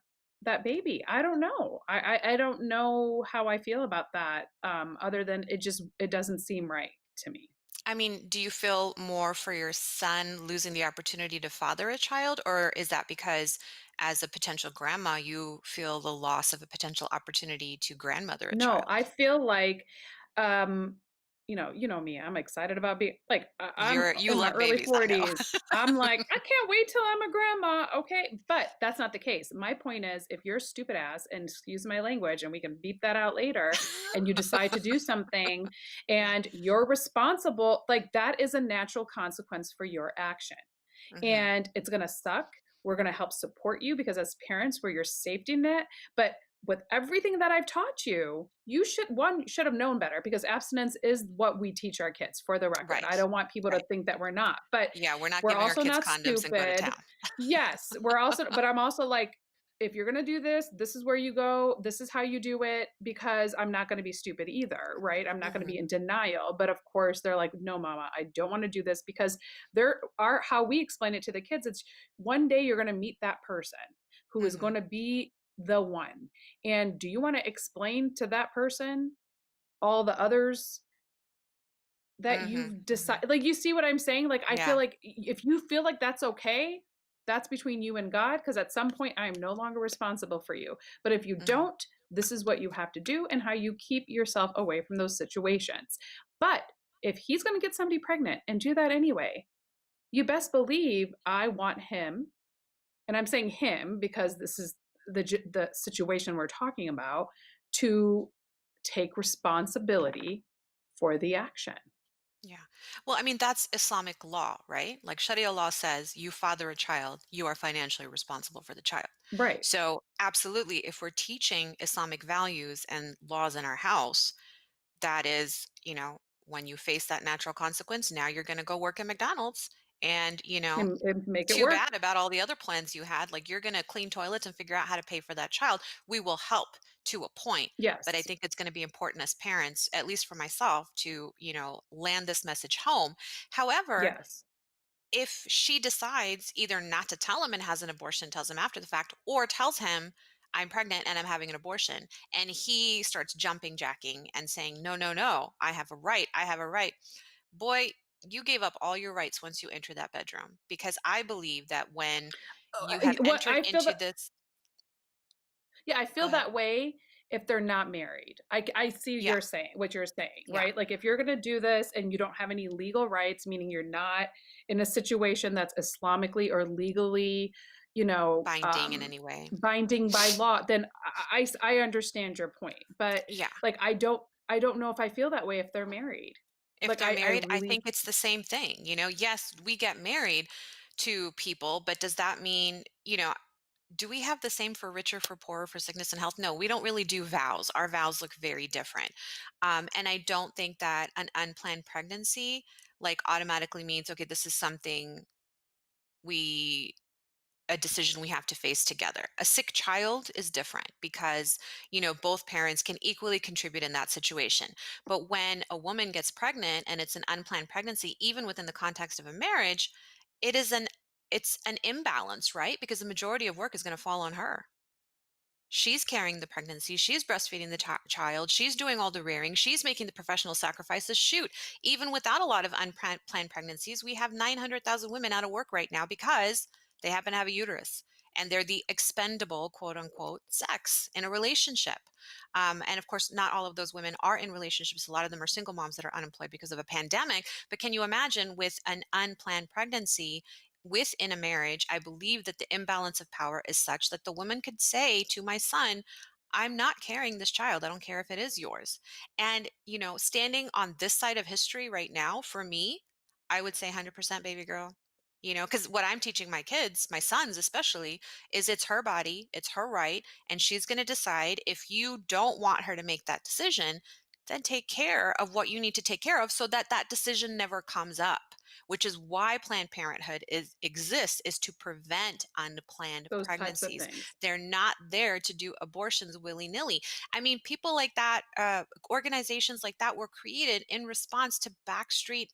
that baby. I don't know. I don't know how I feel about that, other than it doesn't seem right to me. I mean, do you feel more for your son losing the opportunity to father a child, or is that because as a potential grandma, you feel the loss of a potential opportunity to grandmother a No, I child? feel like, um, you know me, I'm excited about being like, I'm You in my love early babies, I 40s. I'm know. like, I can't wait till I'm a grandma. Okay. But that's not the case. My point is, if you're stupid ass, and excuse my language, and we can beep that out later, and you decide to do something and you're responsible, like that is a natural consequence for your action. Hmm. And it's going to suck. We're going to help support you because as parents, we're your safety net. But with everything that I've taught you, you should have known better because abstinence is what we teach our kids, for the record. I Right. don't want people to Right. think that we're not, but Yeah, we're not we're giving our also kids not condoms and go to stupid. town. Yes, but I'm also like, if you're going to do this, this is where you go. This is how you do it because I'm not going to be stupid either, right? I'm not going to Hmm. be in denial. But of course, they're like, no, mama, I don't want to do this because there are, how we explain it to the kids, it's one day you're going to meet that person who is Hmm. going to be the one. And do you want to explain to that person all the others that Hmm. you've Hmm. decided? Like, you see what I'm saying? Like, I feel Yeah. like if you feel like that's okay, that's between you and God, because at some point I am no longer responsible for you. But if you Hmm. don't, this is what you have to do and how you keep yourself away from those situations. But if he's going to get somebody pregnant and do that anyway, you best believe I want him and I'm saying him because this is the situation we're talking about, to take responsibility for the action. Yeah. Well, I mean, that's Islamic law, right? Like Sharia law says, you father a child, you are financially responsible for the child. Right. So, absolutely, if we're teaching Islamic values and laws in our house, that is, when you face that natural consequence, now you're going to go work at McDonald's. And, And make it too work. bad about all the other plans you had. Like, you're going to clean toilets and figure out how to pay for that child. We will help to a point, but I Yes. think it's going to be important as parents, at least for myself, to, land this message home. However, Yes. if she decides either not to tell him and has an abortion, tells him after the fact, or tells him, I'm pregnant and I'm having an abortion, and he starts jumping jacking and saying, no, no, no, I have a right, I have a right. Boy, you gave up all your rights once you enter that bedroom, because I believe that when you have What entered I feel into that this. Yeah, I Go feel ahead. that way if they're not married. I see Yeah. what you're saying, Yeah. right? Like if you're gonna do this and you don't have any legal rights, meaning you're not in a situation that's Islamically or legally, you know, Binding in any way. binding by law, then I understand your point. But Yeah. like I don't know if I feel that way if they're married. If Like they're I married, I really think it's the same thing. Yes, we get married to people, but does that mean, do we have the same for richer, for poorer, for sickness and health? No, we don't really do vows. Our vows look very different. And I don't think that an unplanned pregnancy like automatically means, okay, this is something we a decision we have to face together. A sick child is different because, both parents can equally contribute in that situation. But when a woman gets pregnant and it's an unplanned pregnancy, even within the context of a marriage, it is an it's an imbalance, right? Because the majority of work is going to fall on her. She's carrying the pregnancy. She's breastfeeding the child. She's doing all the rearing. She's making the professional sacrifices. Shoot, even without a lot of unplanned pregnancies, we have 900,000 women out of work right now because they happen to have a uterus and they're the expendable, quote unquote, sex in a relationship. And of course, not all of those women are in relationships. A lot of them are single moms that are unemployed because of a pandemic. But can you imagine with an unplanned pregnancy? Within a marriage, I believe that the imbalance of power is such that the woman could say to my son, I'm not carrying this child. I don't care if it is yours. And, standing on this side of history right now, for me, I would say 100% baby girl. Because what I'm teaching my kids, my sons especially, is it's her body, it's her right, and she's going to decide. If you don't want her to make that decision, then take care of what you need to take care of so that that decision never comes up, which is why Planned Parenthood exists, is to prevent unplanned those types of pregnancies. things. They're not there to do abortions willy-nilly. I mean, people like that, organizations like that were created in response to backstreet,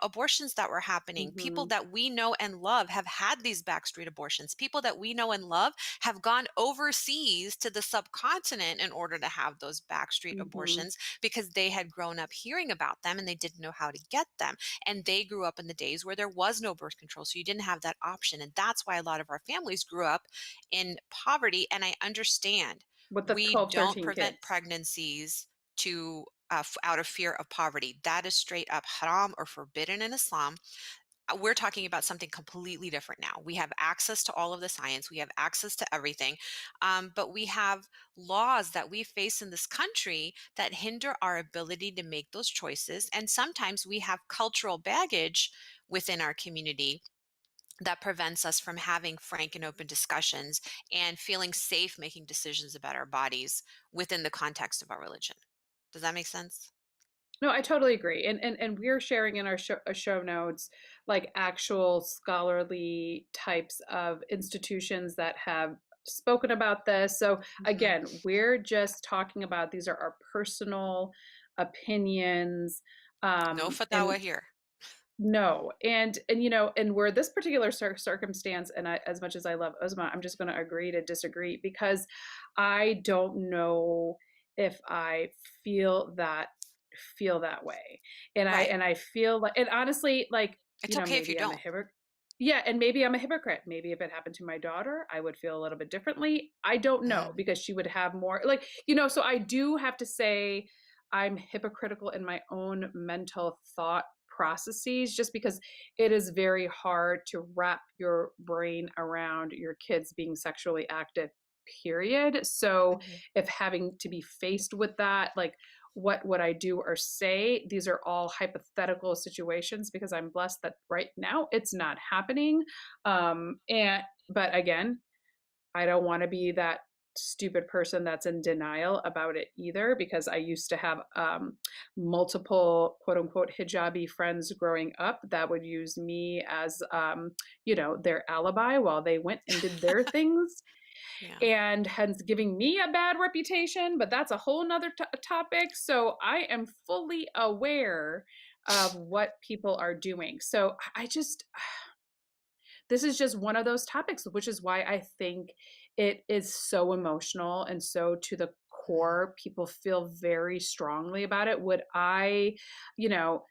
abortions that were happening. People Mhm. that we know and love have had these backstreet abortions. People that we know and love have gone overseas to the subcontinent in order to have those backstreet Mhm. abortions because they had grown up hearing about them and they didn't know how to get them. And they grew up in the days where there was no birth control, so you didn't have that option. And that's why a lot of our families grew up in poverty. And I understand With the we 12, don't 13 prevent kids. pregnancies to out of fear of poverty. That is straight up haram or forbidden in Islam. We're talking about something completely different now. We have access to all of the science, we have access to everything, but we have laws that we face in this country that hinder our ability to make those choices. And sometimes we have cultural baggage within our community that prevents us from having frank and open discussions and feeling safe making decisions about our bodies within the context of our religion. Does that make sense? No, I totally agree. And we're sharing in our show notes like actual scholarly types of institutions that have spoken about this. So Mhm. again, we're just talking about these are our personal opinions. No And fatawa here. no, and and where this particular circumstance, and as much as I love Uzma, I'm just going to agree to disagree because I don't know if I feel that feel that way, Right. and I feel like, and honestly, like It's okay if you maybe I'm a don't. hypocrite. Yeah, and maybe I'm a hypocrite. Maybe if it happened to my daughter, I would feel a little bit differently. I don't know Mhm. because she would have more like So I do have to say I'm hypocritical in my own mental thought processes just because it is very hard to wrap your brain around your kids being sexually active, period. So Mhm. if having to be faced with that, like what would I do or say? These are all hypothetical situations because I'm blessed that right now it's not happening. And but again, I don't want to be that stupid person that's in denial about it either because I used to have multiple quote unquote hijabi friends growing up that would use me as their alibi while they went and did their things Yeah. and hence giving me a bad reputation, but that's a whole nother topic. So I am fully aware of what people are doing. So I just this is just one of those topics, which is why I think it is so emotional and so to the Mhm. core. People feel very strongly about it. Would I, you know,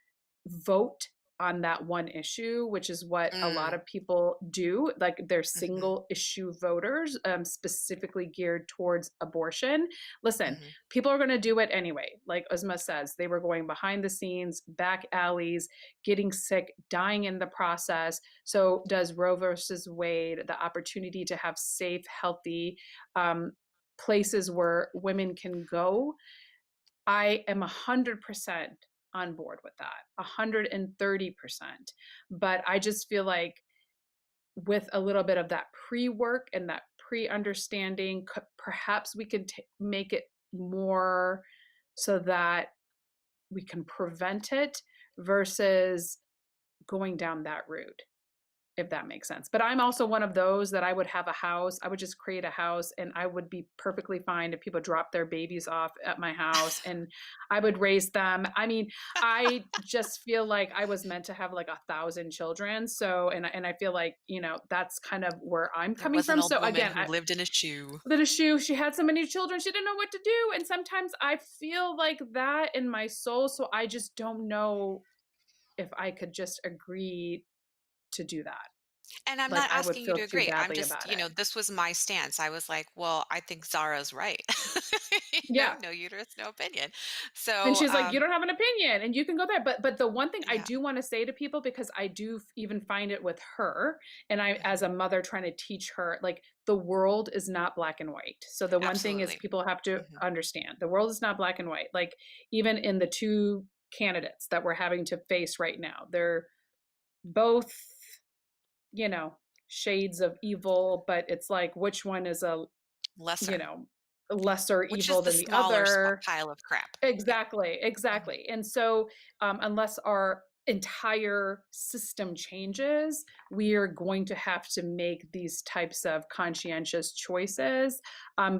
vote on that one issue, which is what a lot Mm. of people do. Like they're Mhm. single issue voters, specifically geared towards abortion. Listen, Mhm. people are going to do it anyway. Like Uzma says, they were going behind the scenes, back alleys, getting sick, dying in the process. So, does Roe versus Wade, the opportunity to have safe, healthy places where women can go, I am 100% on board with that, 130%. But I just feel like with a little bit of that pre work and that pre understanding, perhaps we could make it more so that we can prevent it versus going down that route, if that makes sense. But I'm also one of those that I would have a house. I would just create a house and I would be perfectly fine if people drop their babies off at my house and I would raise them. I mean, I just feel like I was meant to have like 1,000 children. So, and I feel like, that's kind of where I'm There coming was an from. old So woman again, who lived in a shoe. the issue, she had so many children, she didn't know what to do. And sometimes I feel like that in my soul. So I just don't know if I could just agree to do that. And I'm Like, not I would asking you feel to too agree. I'm badly just, about it. this was my stance. I was like, well, I think Zara's right. Yeah. No uterus, no opinion. And So, she's like, "You don't have an opinion, and you can go there." But the one thing I yeah. do wanna say to people, because I do even find it with her, and I as Mhm. a mother trying to teach her, like, the world is not black and white. So the one thing is Absolutely. people have to Mhm. understand, the world is not black and white. Like, even in the 2 candidates that we're having to face right now, they're both, you know, shades of evil, but it's like, which one is you Lesser. know, lesser Which is evil the than the smaller other. pile of crap. Yeah. Exactly, Mhm. exactly. And so, unless our entire system changes, we are going to have to make these types of conscientious choices,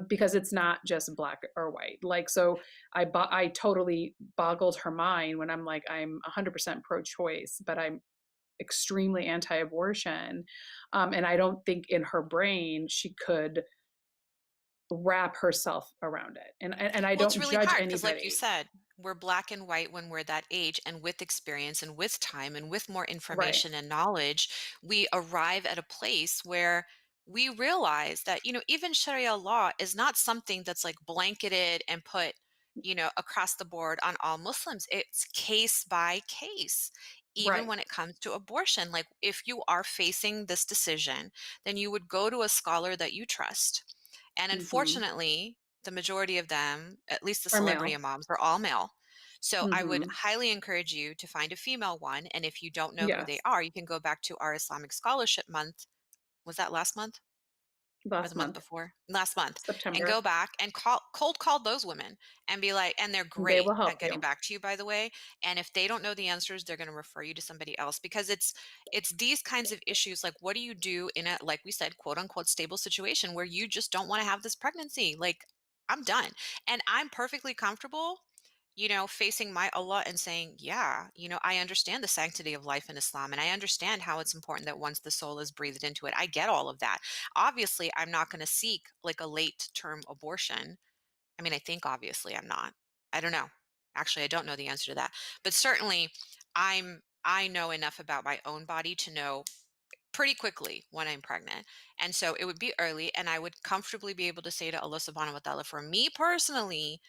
because it's not just black or white. Like, so I totally boggled her mind when I'm like, I'm 100% pro-choice, but I'm extremely anti-abortion, and I don't think in her brain she could wrap herself around it. And I Well, it's don't really judge hard because, like you anybody. said, we're black and white when we're that age, and with experience and with time and with more Right. information and knowledge, we arrive at a place where we realize that, even Sharia law is not something that's like blanketed and put, across the board on all Muslims. It's case by case. Even Right. when it comes to abortion, like if you are facing this decision, then you would go to a scholar that you trust. And Mhm. unfortunately, the majority of them, at least the Or celebrity male. imams, are all male. So I would Mhm. highly encourage you to find a female one. And if you don't know who they Yes. are, you can go back to our Islamic Scholarship Month. Was that last month? Or the Last month month, before? Last month. And go September. back and cold call those women and be like, and they're They great will at help getting you. back to you, by the way. And if they don't know the answers, they're going to refer you to somebody else because it's these kinds of issues. Like, what do you do in a, like we said, quote unquote, stable situation where you just don't want to have this pregnancy? Like, I'm done. And I'm perfectly comfortable, facing my Allah and saying, yeah, I understand the sanctity of life in Islam and I understand how it's important that once the soul is breathed into it, I get all of that. Obviously, I'm not going to seek like a late term abortion. I mean, I think obviously I'm not. I don't know. Actually, I don't know the answer to that. But certainly I know enough about my own body to know pretty quickly when I'm pregnant. And so it would be early and I would comfortably be able to say to Allah subhanahu wa ta'ala, for me personally,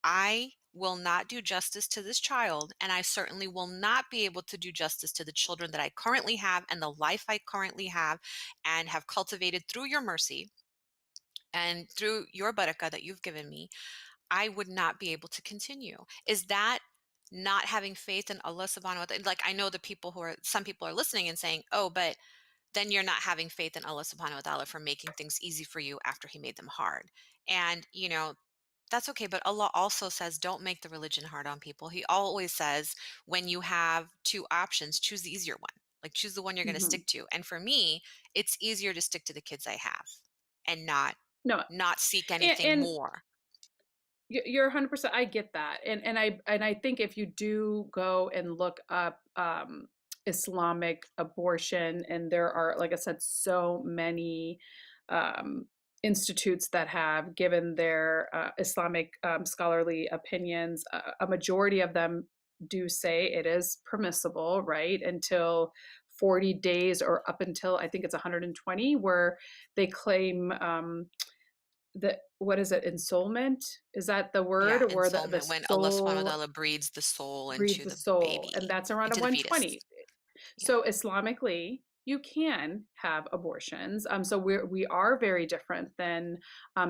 I will not do justice to this child, and I certainly will not be able to do justice to the children that I currently have and the life I currently have and have cultivated through your mercy and through your barakah that you've given me. I would not be able to continue. Is that not having faith in Allah subhanahu wa ta'ala? Like, I know the people who are, some people are listening and saying, oh, but then you're not having faith in Allah subhanahu wa ta'ala for making things easy for you after he made them hard. And, that's okay. But Allah also says, don't make the religion hard on people. He always says, when you have two options, choose the easier one. Like, choose the one you're going to Mhm. stick to. And for me, it's easier to stick to the kids I have and No, not seek and, anything and more. you're 100%. I get that, and I think if you do go and look up Islamic abortion, and there are, like I said, so many um, institutes that have given their Islamic scholarly opinions. A majority of them do say it is permissible, right, until 40 days or up until I think it's 120, where they claim the what is it, ensoulment? Is that the Yeah, word where the ensoulment, when Allah subhanahu wa soul ta'ala breathes the soul breathes into the the soul? And baby, that's around a into the fetus. 120. Yeah. So Islamically, you can have abortions. So we are very different than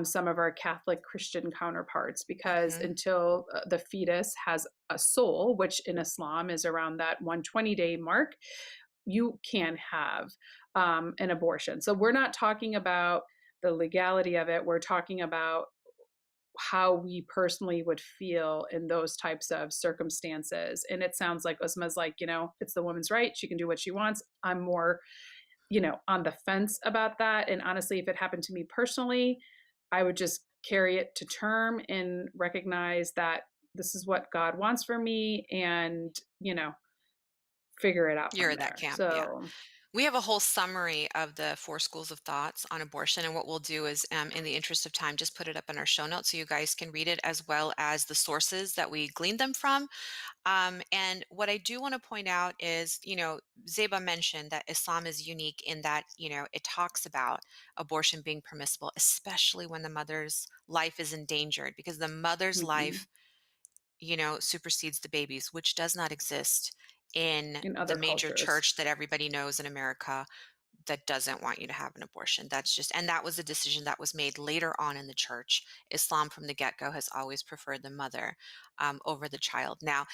some of our Catholic Christian counterparts, because Hmm. until the fetus has a soul, which in Islam is around that 120-day mark, you can have an abortion. So we're not talking about the legality of it. We're talking about how we personally would feel in those types of circumstances. And it sounds like Usma's like, it's the woman's right. She can do what she wants. I'm more, on the fence about that. And honestly, if it happened to me personally, I would just carry it to term and recognize that this is what God wants for me, and, figure it out You're from in that there. camp, yeah. So, We have a whole summary of the four schools of thoughts on abortion, and what we'll do is, in the interest of time, just put it up in our show notes so you guys can read it, as well as the sources that we gleaned them from. And what I do want to point out is, Zeba mentioned that Islam is unique in that, it talks about abortion being permissible, especially when the mother's life is endangered, because the mother's mhm, life, supersedes the baby's, which does not exist in in the other major cultures. church that everybody knows in America that doesn't want you to have an abortion. That's just, and that was a decision that was made later on in the church. Islam from the get go has always preferred the mother over the child. Now,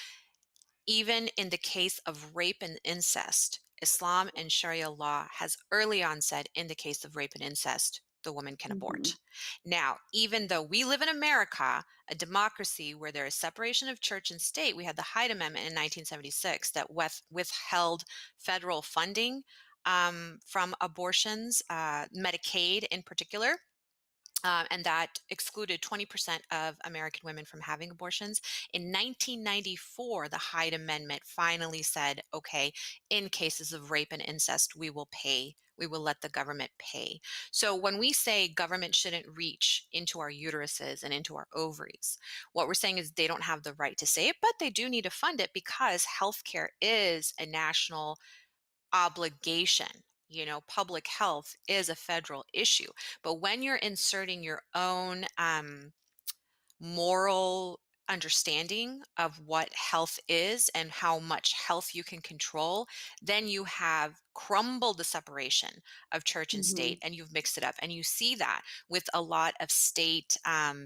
even in the case of rape and incest, Islam and Sharia law has early on said in the case of rape and incest, the woman can Mhm, abort. Now, even though we live in America, a democracy where there is separation of church and state, we had the Hyde Amendment in 1976 that withheld federal funding from abortions, Medicaid in particular. And that excluded 20% of American women from having abortions. In 1994, the Hyde Amendment finally said, okay, in cases of rape and incest, we will pay. We will let the government pay. So when we say government shouldn't reach into our uteruses and into our ovaries, what we're saying is they don't have the right to say it, but they do need to fund it because healthcare is a national obligation. Public health is a federal issue. But when you're inserting your own moral understanding of what health is and how much health you can control, then you have crumbled the separation of church and mhm, state and you've mixed it up. And you see that with a lot of state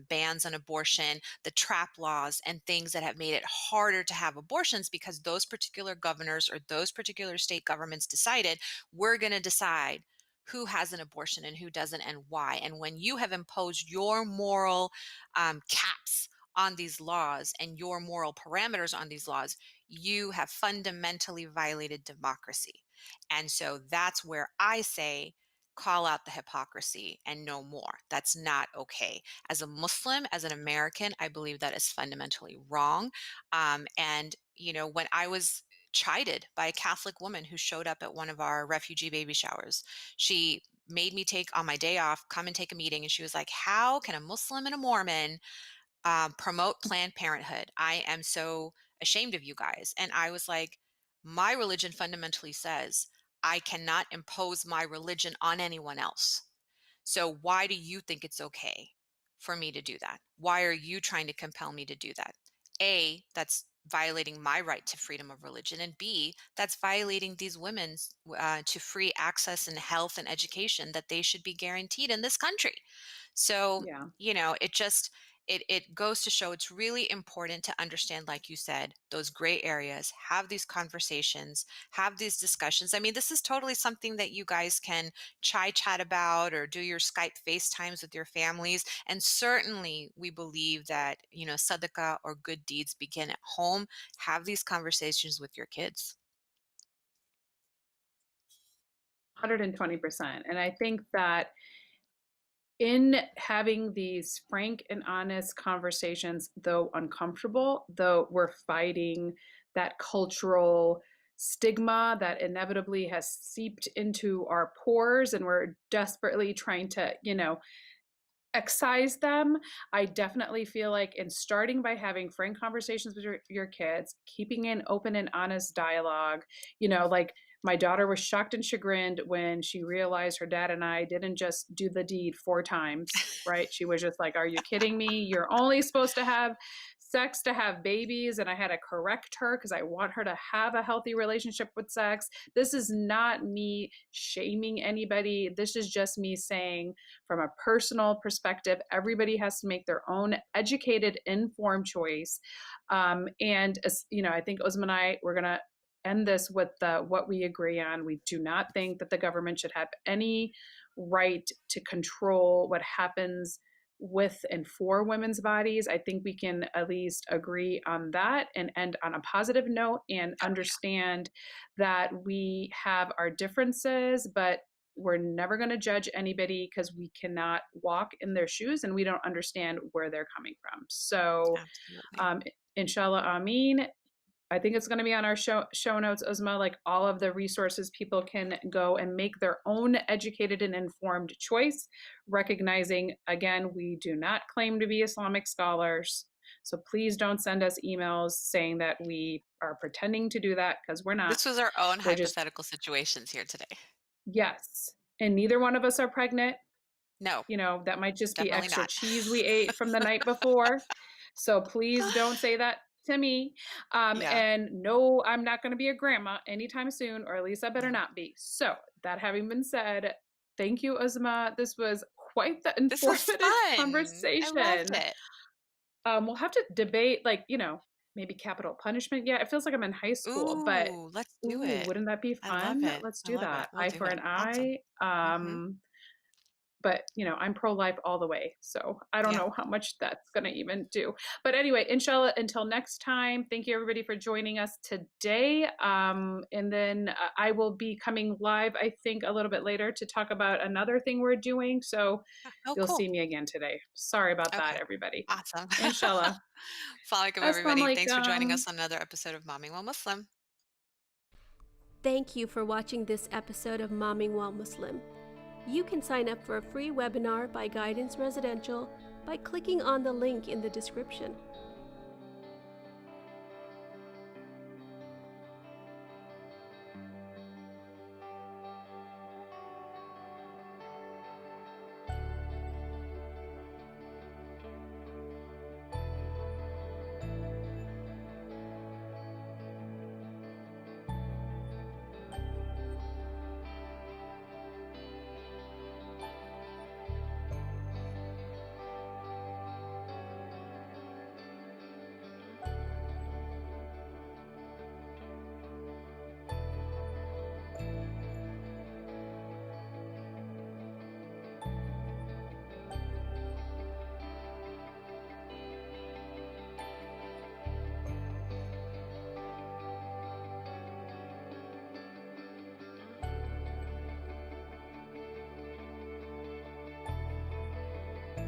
bans on abortion, the trap laws, and things that have made it harder to have abortions because those particular governors or those particular state governments decided we're going to decide who has an abortion and who doesn't and why. And when you have imposed your moral caps on these laws and your moral parameters on these laws, you have fundamentally violated democracy. And so that's where I say, call out the hypocrisy and no more. That's not okay. As a Muslim, as an American, I believe that is fundamentally wrong. When I was chided by a Catholic woman who showed up at one of our refugee baby showers, she made me take on my day off, come and take a meeting. And she was like, how can a Muslim and a Mormon promote Planned Parenthood? I am so ashamed of you guys. And I was like, my religion fundamentally says I cannot impose my religion on anyone else. So why do you think it's okay for me to do that? Why are you trying to compel me to do that? A, that's violating my right to freedom of religion, and B, that's violating these women's to free access and health and education that they should be guaranteed in this country. So, Yeah. it just it goes to show it's really important to understand, like you said, those gray areas, have these conversations, have these discussions. I mean, this is totally something that you guys can chai chat about or do your Skype FaceTimes with your families. And certainly we believe that, sadaqah or good deeds begin at home. Have these conversations with your kids. 120%. And I think that in having these frank and honest conversations, though uncomfortable, though we're fighting that cultural stigma that inevitably has seeped into our pores and we're desperately trying to, excise them. I definitely feel like in starting by having frank conversations with your kids, keeping an open and honest dialogue, like my daughter was shocked and chagrined when she realized her dad and I didn't just do the deed 4 times, right? She was just like, "Are you kidding me? You're only supposed to have sex to have babies." And I had to correct her because I want her to have a healthy relationship with sex. This is not me shaming anybody. This is just me saying, from a personal perspective, everybody has to make their own educated, informed choice. And I think Uzma and I, we're gonna end this with what we agree on. We do not think that the government should have any right to control what happens with and for women's bodies. I think we can at least agree on that and end on a positive note and understand that we have our differences, but we're never going to judge anybody because we cannot walk in their shoes and we don't understand where they're coming from. So, Absolutely. inshallah, Ameen. I think it's going to be on our show notes, Uzma, like all of the resources people can go and make their own educated and informed choice, recognizing, again, we do not claim to be Islamic scholars. So please don't send us emails saying that we are pretending to do that because we're not. This was our own We're just, hypothetical situations here today. yes. And neither one of us are pregnant. No, That might just be definitely extra not. cheese we ate from the night before. So please don't say that to me. Yeah. And no, I'm not going to be a grandma anytime soon, or at least I better No. not be. So that having been said, thank you, Uzma. This was quite the This was informative fun. I loved conversation. it. We'll have to debate, like, maybe capital punishment. Yeah, it feels like I'm in high school, but Ooh, let's do ooh, it. wouldn't that be I love fun? it. Let's I do love it. that. We'll Eye do for it. an Awesome. eye. Mhm. But I'm pro-life all the way, so I don't Yeah. know how much that's going to even do. But anyway, inshallah, until next time, thank you everybody for joining us today. And then I will be coming live, I think, a little bit later to talk about another thing we're doing. So Oh, you'll cool. see me again today. Sorry about that, Okay. everybody. Awesome. Inshallah. Assalamualaikum, Assalamu everybody. Thanks for joining alaikum. us on another episode of Momming While Muslim. Thank you for watching this episode of Momming While Muslim. You can sign up for a free webinar by Guidance Residential by clicking on the link in the description.